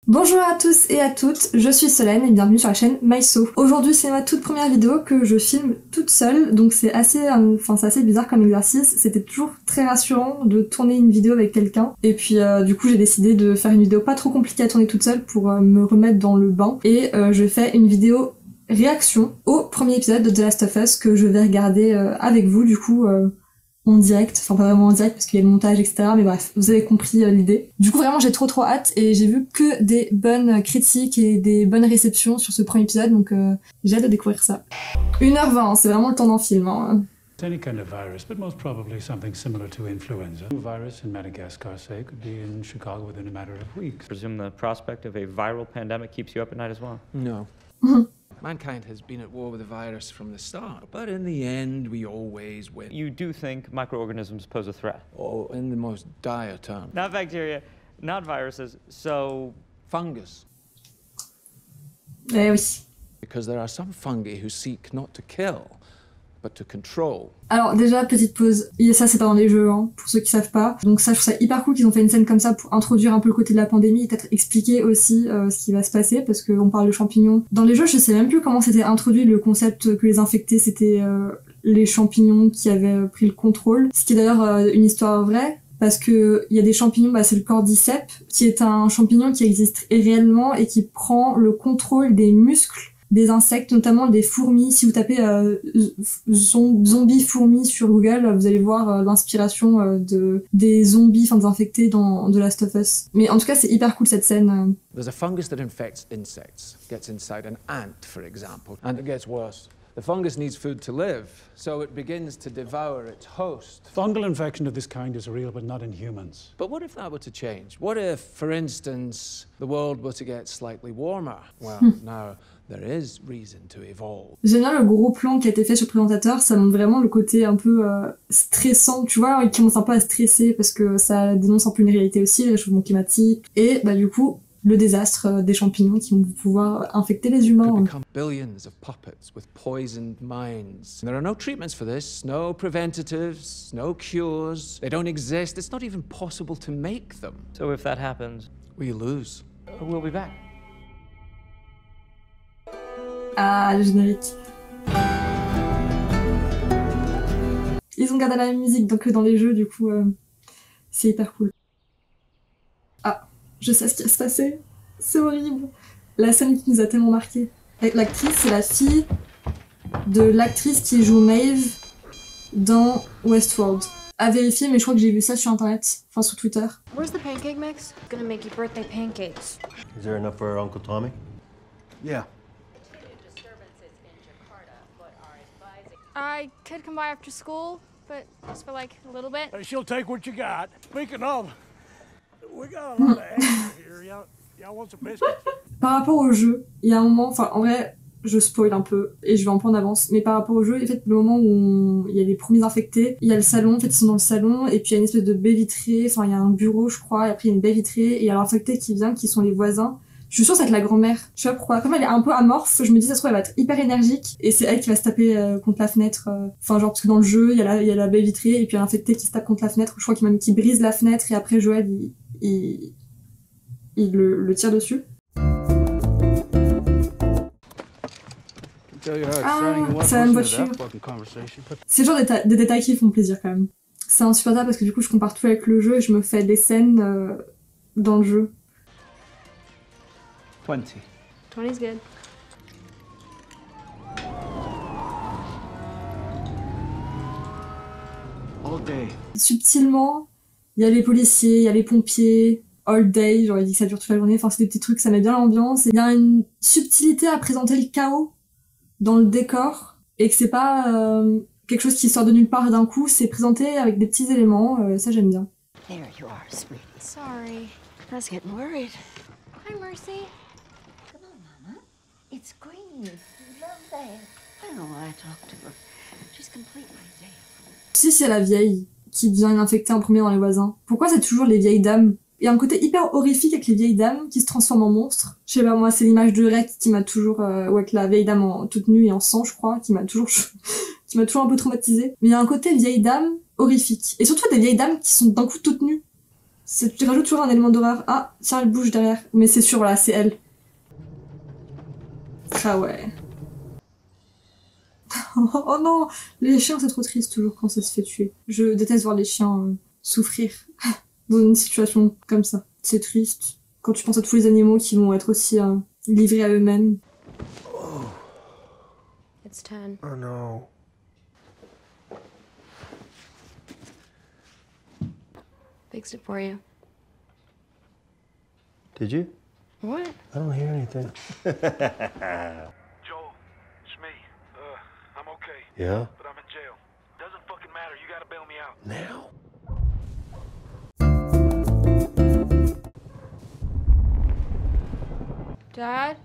Bonjour à tous et à toutes, je suis Solène et bienvenue sur la chaîne MySo. Aujourd'hui c'est ma toute première vidéo que je filme toute seule, donc c'est assez bizarre comme exercice. C'était toujours très rassurant de tourner une vidéo avec quelqu'un. Et puis du coup j'ai décidé de faire une vidéo pas trop compliquée à tourner toute seule pour me remettre dans le bain. Et je fais une vidéo réaction au premier épisode de The Last of Us que je vais regarder avec vous du coup en direct, enfin pas vraiment en direct parce qu'il y a le montage etc, mais bref, vous avez compris l'idée. Du coup vraiment j'ai trop hâte et j'ai vu que des bonnes critiques et des bonnes réceptions sur ce premier épisode, donc j'ai hâte de découvrir ça. 1h20, c'est vraiment le temps d'un film. Hein. Any kind of virus, but most probably something similar to influenza. The virus in Madagascar, say, could be in Chicago within a matter of weeks. I presume the prospect of a viral pandemic keeps you up at night as well? No. Mankind has been at war with the virus from the start, but in the end, we always win. You do think microorganisms pose a threat? Oh, in the most dire terms. Not bacteria, not viruses, so... Fungus. Eh oui. Because there are some fungi who seek not to kill, but to control. Alors déjà, petite pause, et ça c'est pas dans les jeux, hein, pour ceux qui savent pas. Donc ça, je trouve ça hyper cool qu'ils ont fait une scène comme ça pour introduire un peu le côté de la pandémie et peut-être expliquer aussi ce qui va se passer, parce qu'on parle de champignons. Dans les jeux, je sais même plus comment c'était introduit le concept que les infectés, c'était les champignons qui avaient pris le contrôle. Ce qui est d'ailleurs une histoire vraie, parce que il y a des champignons, c'est le cordyceps, qui est un champignon qui existe réellement et qui prend le contrôle des muscles des insectes, notamment des fourmis. Si vous tapez zombie fourmis sur Google, vous allez voir l'inspiration des zombies, des infectés dans The Last of Us. Mais en tout cas, c'est hyper cool cette scène. There's a fungus that infects insects, gets inside an ant, for example, and it gets worse. The fungus needs food to live, so it begins to devour its host. Fungal infection of this kind is real, but not in humans. But what if that were to change? What if, for instance, the world were to get slightly warmer? Well, now there is reason to evolve. J'aime bien le gros plan qui a été fait sur le présentateur, ça montre vraiment le côté un peu stressant, tu vois, il commence un peu à stresser parce que ça dénonce un peu une réalité aussi, le réchauffement climatique, et du coup, le désastre des champignons qui vont pouvoir infecter les humains. Could become billions of puppets with poisoned minds. There are no treatments for this, no preventatives, no cures. They don't exist. It's not even possible to make them. So if that happens, We lose. we'll be back. Ah, le générique. Ils ont gardé la même musique donc dans les jeux, du coup, c'est hyper cool. Ah, je sais ce qui va se passer. C'est horrible. La scène qui nous a tellement marqué. L'actrice, c'est la fille de l'actrice qui joue Maeve dans Westworld. À vérifier, mais je crois que j'ai vu ça sur internet, enfin sur Twitter. Where's the pancake mix? Gonna make you birthday pancakes. Is there enough for Uncle Tommy? Yeah. I could come by after school, but just for like a little bit. She'll take what you got. Speaking of, we got a lot of action here. Y'all want some biscuits? Par rapport au jeu, il y a un moment, enfin en vrai, je spoil un peu et je vais en prendre d'avance, mais par rapport au jeu, en fait, le moment où il y a les premiers infectés, il y a le salon, en fait ils sont dans le salon et puis il y a une espèce de baie vitrée, enfin il y a un bureau je crois, et après il y a une baie vitrée et il y a l'infecté qui vient, qui sont les voisins. Je suis sûre que c'est avec la grand-mère. Je sais pas pourquoi. Comme elle est un peu amorphe, je me dis ça se trouve elle va être hyper énergique et c'est elle qui va se taper contre la fenêtre. Enfin genre parce que dans le jeu il y a la baie vitrée et puis il y a l'infecté qui se tape contre la fenêtre. Je crois qu'il brise la fenêtre et après Joël il le tire dessus. Ah, c'est la même voiture. C'est le genre des détails qui font plaisir quand même. C'est insupportable parce que du coup je compare tout avec le jeu et je me fais des scènes dans le jeu. 20's good. All day. Subtilement, il y a les policiers, il y a les pompiers, all day, j'aurais dit que ça dure toute la journée, enfin c'est des petits trucs, ça met bien l'ambiance. Il y a une subtilité à présenter le chaos dans le décor, et que c'est pas quelque chose qui sort de nulle part d'un coup, c'est présenté avec des petits éléments, ça j'aime bien. There you are, sweetie. Sorry. I was getting worried. Hi, Mercy. Come on, Mama. It's Green. You love that. I don't want to talk to her. She's completely dead. Si c'est la vieille qui devient infectée en premier dans les voisins, pourquoi c'est toujours les vieilles dames? Il y a un côté hyper horrifique avec les vieilles dames qui se transforment en monstres. Je sais pas, moi, c'est l'image de Rec qui m'a toujours, ou avec la vieille dame toute nue et en sang, je crois, qui m'a toujours un peu traumatisée. Mais il y a un côté vieille dame horrifique. Et surtout des vieilles dames qui sont d'un coup toutes nues. Tu rajoutes toujours un élément d'horreur. Ah, tiens, elle bouge derrière. Mais c'est sûr, voilà, c'est elle. Ah ouais. Oh non, les chiens c'est trop triste toujours quand ça se fait tuer. Je déteste voir les chiens souffrir dans une situation comme ça. C'est triste quand tu penses à tous les animaux qui vont être aussi livrés à eux-mêmes. It's 10. Oh no. Fixed it for you. Did you? What? I don't hear anything. Joel, it's me. I'm okay, Yeah? but I'm in jail. Doesn't fucking matter. You gotta bail me out. Now? Dad?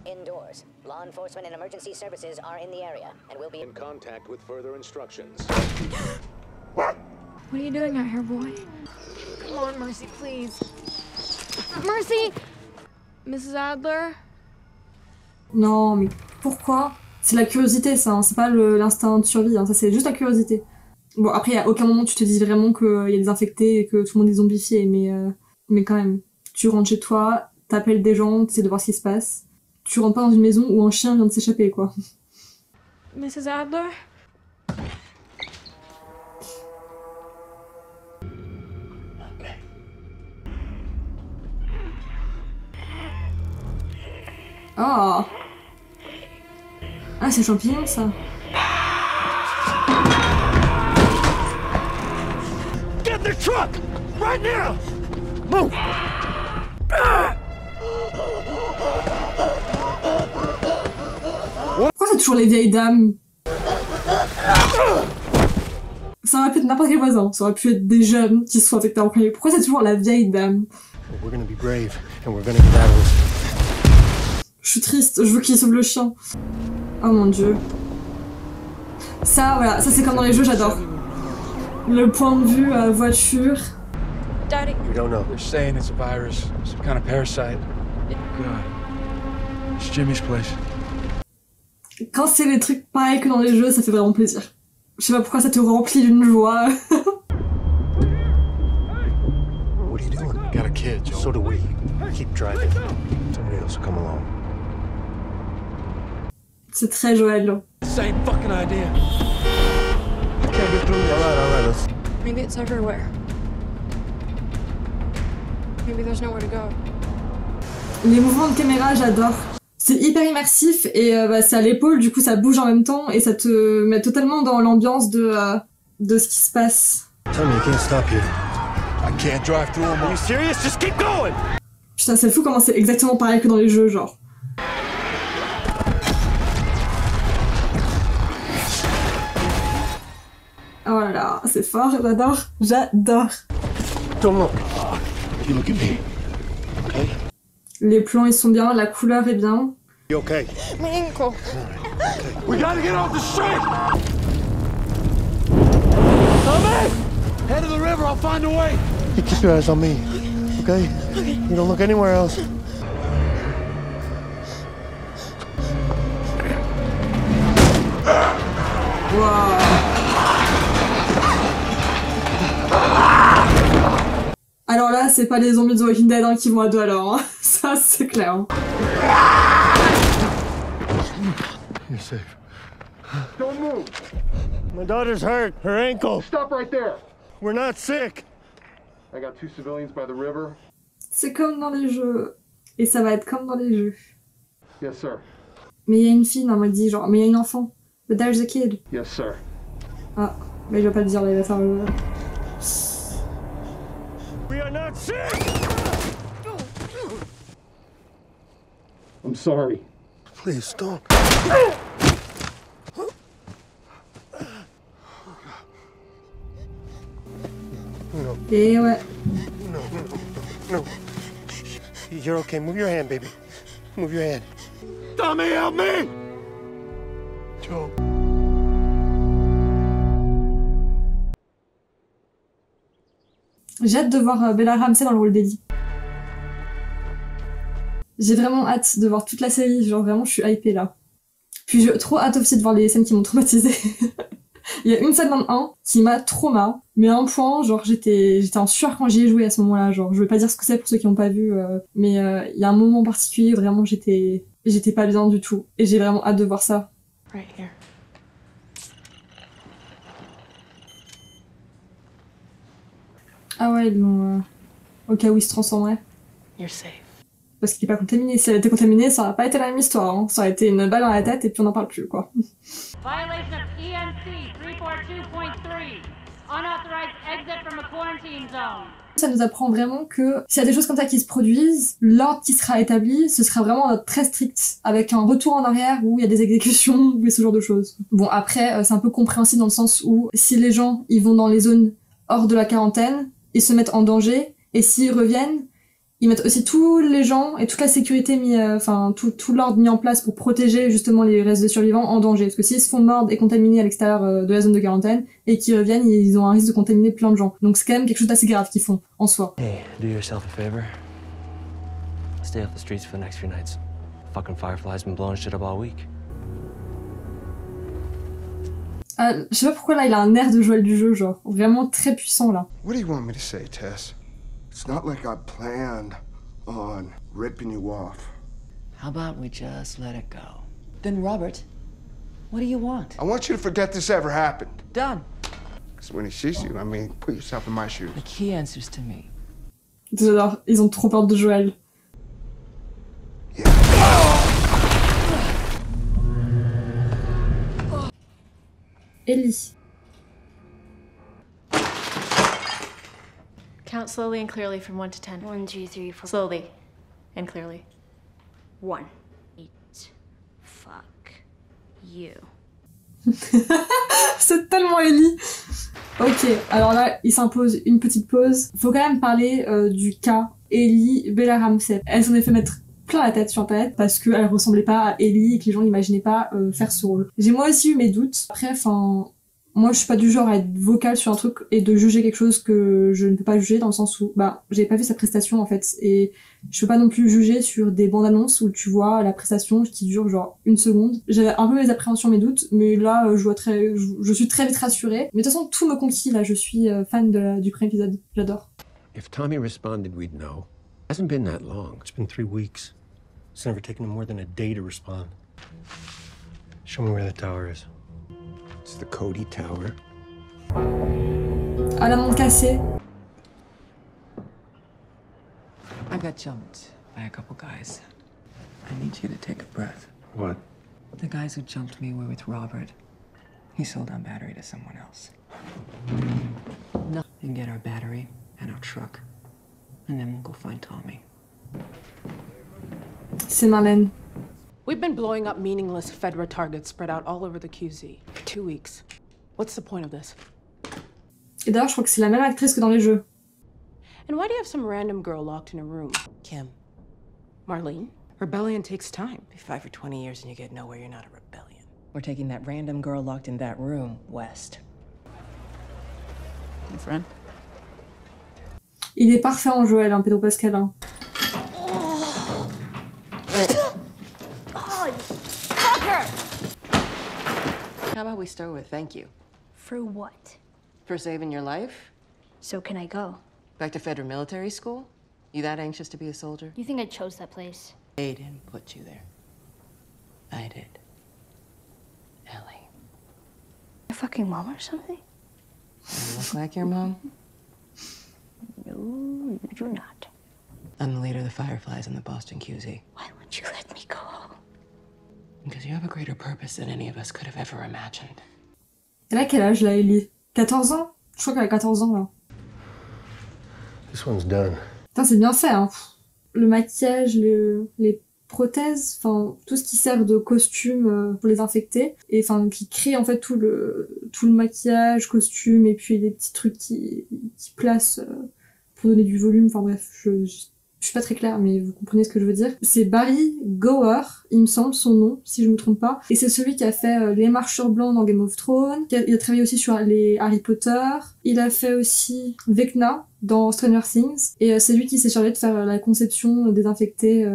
Indoors. Law enforcement and emergency services are in the area and will be In contact with further instructions. What are you doing out here, boy? Come on, Mercy, please. Mercy! Mrs. Adler? Non, mais pourquoi? C'est la curiosité ça, hein. C'est pas l'instinct de survie, hein. Ça c'est juste la curiosité. Bon après à aucun moment tu te dis vraiment qu'il y a des infectés et que tout le monde est zombifié, mais quand même. Tu rentres chez toi, t'appelles des gens, t'essaies de voir ce qui se passe. Tu rentres pas dans une maison où un chien vient de s'échapper, quoi. Mrs. Adler? Oh! Ah, c'est champignon, ça. Get in the truck! Right now! Move! Pourquoi c'est toujours les vieilles dames? Ça aurait pu être n'importe quel voisin, ça aurait pu être des jeunes qui se sont infectés en premier. Pourquoi c'est toujours la vieille dame? We're gonna be brave, and we're gonna get out of this. Je suis triste, je veux qu'il sauve le chien. Oh mon dieu. Ça, voilà, ça c'est comme dans les jeux, j'adore. Le point de vue voiture. Daddy. We don't know. They're saying it's a virus, some kind of parasite. God. It's Jimmy's place. Quand c'est des trucs pareils que dans les jeux, ça fait vraiment plaisir. Je sais pas pourquoi ça te remplit d'une joie. What are you doing? Got a kid, Joel. So do we. Keep driving. Somebody else will come along. C'est très Joël. Same fucking idea. Can't get through this. All right, let's... Maybe it's everywhere. Maybe there's nowhere to go. Les mouvements de caméra, j'adore. C'est hyper immersif et c'est à l'épaule, du coup ça bouge en même temps et ça te met totalement dans l'ambiance de ce qui se passe. Tell me you can't stop here. I can't drive through them. Are you serious? Just keep going! Putain, c'est fou comment c'est exactement pareil que dans les jeux, genre. Oh là là, c'est fort, j'adore, j'adore. Don't look. You look at me. Okay? Les plans ils sont bien, la couleur est bien. You okay? My ankle. We gotta get off the street! Tommy! Head to the river, I'll find a way! You keep your eyes on me, okay? You don't look anywhere else. Wow. Alors là, c'est pas les zombies de The Walking Dead hein, qui vont à deux alors, hein. Ça c'est clair. Hein. You're safe. Don't move! My daughter's hurt. Her ankle. Stop right there! We're not sick. I got 2 civilians by the river. C'est comme dans les jeux. Et ça va être comme dans les jeux. Yes, sir. Mais il y a une fille, non, moi dit genre, mais il y a une enfant. But there's a kid. Yes, sir. Ah, mais je vais pas le dire là, il va faire le... We are not sick. I'm sorry. Please don't. No, Et ouais. no. You're okay. Move your hand, baby. Move your hand. Tommy, help me! Joe. J'ai hâte de voir Bella Ramsey dans le rôle d'Ellie. J'ai vraiment hâte de voir toute la série, genre vraiment je suis hypée là. Puis j'ai trop hâte aussi de voir les scènes qui m'ont traumatisée. Il y a une scène dans le 1 qui m'a trauma, mais à un point, genre j'étais en sueur quand j'y ai joué à ce moment-là, genre je vais pas dire ce que c'est pour ceux qui n'ont pas vu, mais il y a un moment particulier où vraiment j'étais pas bien du tout, et j'ai vraiment hâte de voir ça. Right here. Ah ouais, ils l'ont au cas où il se transformerait. You're safe. Parce qu'il est pas contaminé. Si elle était contaminée, ça aurait pas été la même histoire. Hein. Ça aurait été une balle dans la tête et puis on n'en parle plus, quoi. Violation of ENC 342.3. Unauthorized exit from a quarantine zone. Ça nous apprend vraiment que s'il y a des choses comme ça qui se produisent, l'ordre qui sera établi, ce sera vraiment très strict, avec un retour en arrière où il y a des exécutions ou ce genre de choses. Bon, après, c'est un peu compréhensible dans le sens où si les gens, ils vont dans les zones hors de la quarantaine, ils se mettent en danger, et s'ils reviennent, ils mettent aussi tous les gens et toute la sécurité tout l'ordre mis en place pour protéger justement les restes de survivants en danger. Parce que s'ils se font mordre et contaminés à l'extérieur de la zone de quarantaine et qu'ils reviennent, ils ont un risque de contaminer plein de gens. Donc c'est quand même quelque chose d'assez grave qu'ils font en soi. Hey, do yourself a favor. Stay off the streets for the next few nights. Fucking Firefly's been blowing shit up all week. Je sais pas pourquoi là il a un air de Joël du jeu, genre vraiment très puissant là. What do you want me to say, Tess? It's not like I planned on ripping you off. How about we just let it go? Then, Robert, what do you want? I want you to forget this ever happened. Done. Because when he sees you, I mean, put yourself in my shoes. The key answers to me. J'adore, ils ont trop peur de Joël. Ellie. Count slowly and clearly from 1 to 10. 1, 2, 3, 4. Slowly and clearly. 1. 8. Fuck you. C'est tellement Ellie. Ok, alors là, il s'impose une petite pause. Faut quand même parler du cas Ellie Bella Ramsey. Elle s'en est fait mettre plein la tête sur Internet parce qu'elle ressemblait pas à Ellie et que les gens n'imaginaient pas faire ce rôle. J'ai moi aussi eu mes doutes. Après, moi je suis pas du genre à être vocale sur un truc et de juger quelque chose que je ne peux pas juger, dans le sens où j'avais pas vu sa prestation en fait, et je peux pas non plus juger sur des bandes annonces où tu vois la prestation qui dure genre 1 seconde. J'avais un peu mes appréhensions, mes doutes, mais là je suis très vite rassurée. Mais de toute façon tout me conquis là, je suis fan du premier épisode, j'adore. If Tommy responded, we'd know. It hasn't been that long. It's been 3 weeks. It's never taken him more than a day to respond. Show me where the tower is. It's the Cody Tower. À la montre cassée. I got jumped by a couple guys. I need you to take a breath. What? The guys who jumped me were with Robert. He sold our battery to someone else. No. And get our battery and our truck. And then we'll go find Tommy. C'est Marlène. We've been blowing up meaningless Fedra targets spread out all over the QZ for 2 weeks. What's the point of this? Et d'ailleurs, je crois que c'est la même actrice que dans les jeux. And why do you have some random girl locked in a room? Kim. Marlene? Rebellion takes time. You fight for 20 years and you get nowhere, you're not a rebellion. We're taking that random girl locked in that room west. My friend? Il est parfait en Joël, hein, Pedro Pascal. Hein. How about we start with thank you? For what? For saving your life? So can I go? Back to Federal Military School? You that anxious to be a soldier? You think I chose that place? They didn't put you there. I did. Ellie. Your fucking mom or something? You look like your mom? No, you're not. I'm the leader of the Fireflies in the Boston QZ. Why won't you let me go? Because you have a greater purpose than any of us could have ever imagined. Elle a quel âge là, Ellie? 14 ans? Je crois qu'elle a 14 ans là. This one's done. Putain, c'est bien fait, hein. Le maquillage, les prothèses, enfin tout ce qui sert de costume pour les infecter, et enfin qui crée en fait tout le maquillage, costume, et puis des petits trucs qui placent pour donner du volume. Enfin bref, je suis pas très claire, mais vous comprenez ce que je veux dire. C'est Barry Gower, il me semble, son nom, si je me trompe pas. Et c'est celui qui a fait Les Marcheurs Blancs dans Game of Thrones. Il a travaillé aussi sur les Harry Potter. Il a fait aussi Vecna dans Stranger Things. Et c'est lui qui s'est chargé de faire la conception des infectés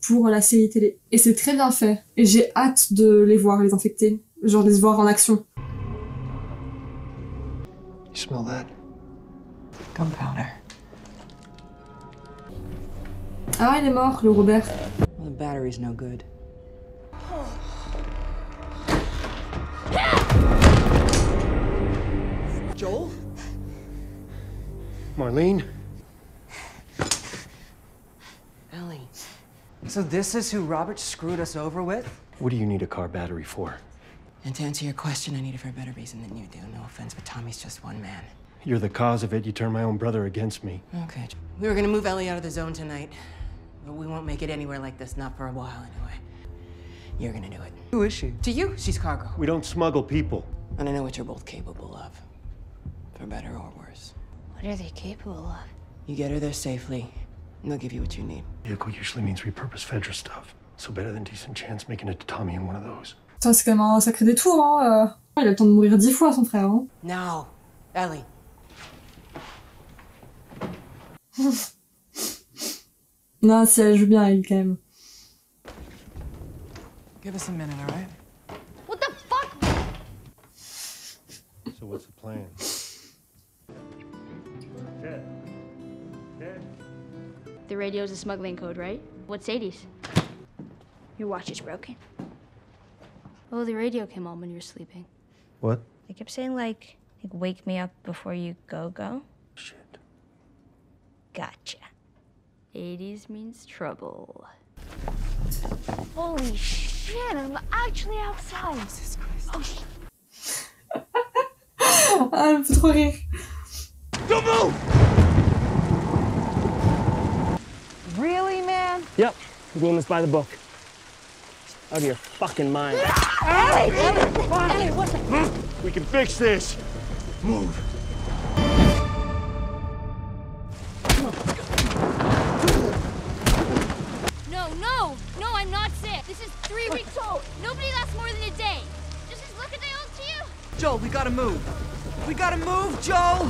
pour la série télé. Et c'est très bien fait. Et j'ai hâte de les voir, les infectés. Genre de les voir en action. smell that? Gunpowder. Ah, il est mort, le Robert. Well, the battery's no good. Joel? Marlene? Ellie. So this is who Robert screwed us over with? What do you need a car battery for? And to answer your question, I need it for a better reason than you do. No offense, but Tommy's just one man. You're the cause of it. You turned my own brother against me. Okay. We were gonna move Ellie out of the zone tonight, but we won't make it anywhere like this, not for a while anyway. You're gonna do it. Who is she? To you, she's cargo. We don't smuggle people. And I know what you're both capable of. For better or worse. What are they capable of? You get her there safely, and they'll give you what you need. Vehicle usually means repurposed Fedra stuff. So better than decent chance making it to Tommy in one of those. Ça, c'est quand même un sacré détour, hein. Il a le temps de mourir 10 fois, son frère, hein. Now, Ellie. Non, si elle joue bien, elle, quand même. Give us a minute, all right? What the fuck? So what's the plan? The radio's a smuggling code, right? What's Sadie's? Your watch is broken. Oh, the radio came on when you were sleeping. What? They kept saying, like, wake me up before you go. Shit. Gotcha. 80s means trouble. Holy shit, I'm actually outside. Jesus Christ. Oh, shit. Ah, elle me fait trop rire. Don't move! Really, man? Yep, we're doing this by the book. Out of your fucking mind. Ellie! Ellie, what's that? We can fix this. Move. No, I'm not sick. This is 3 weeks old. Nobody lasts more than a day. Just as look at they old to you. Joel, we gotta move. We gotta move, Joel!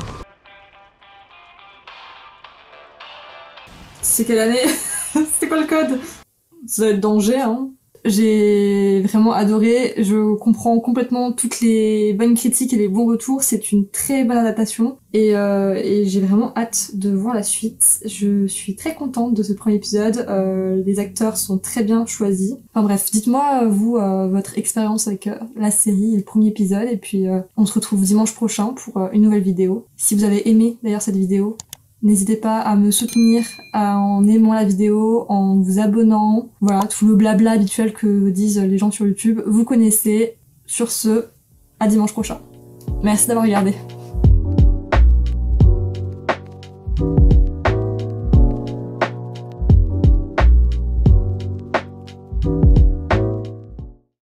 C'est quelle année? C'était quoi le code? Ça doit être danger, hein. J'ai vraiment adoré, je comprends complètement toutes les bonnes critiques et les bons retours, c'est une très bonne adaptation et j'ai vraiment hâte de voir la suite. Je suis très contente de ce premier épisode, les acteurs sont très bien choisis. Enfin bref, dites-moi vous votre expérience avec la série et le premier épisode et puis on se retrouve dimanche prochain pour une nouvelle vidéo. Si vous avez aimé d'ailleurs cette vidéo, n'hésitez pas à me soutenir en aimant la vidéo, en vous abonnant. Voilà, tout le blabla habituel que disent les gens sur YouTube, vous connaissez. Sur ce, à dimanche prochain. Merci d'avoir regardé.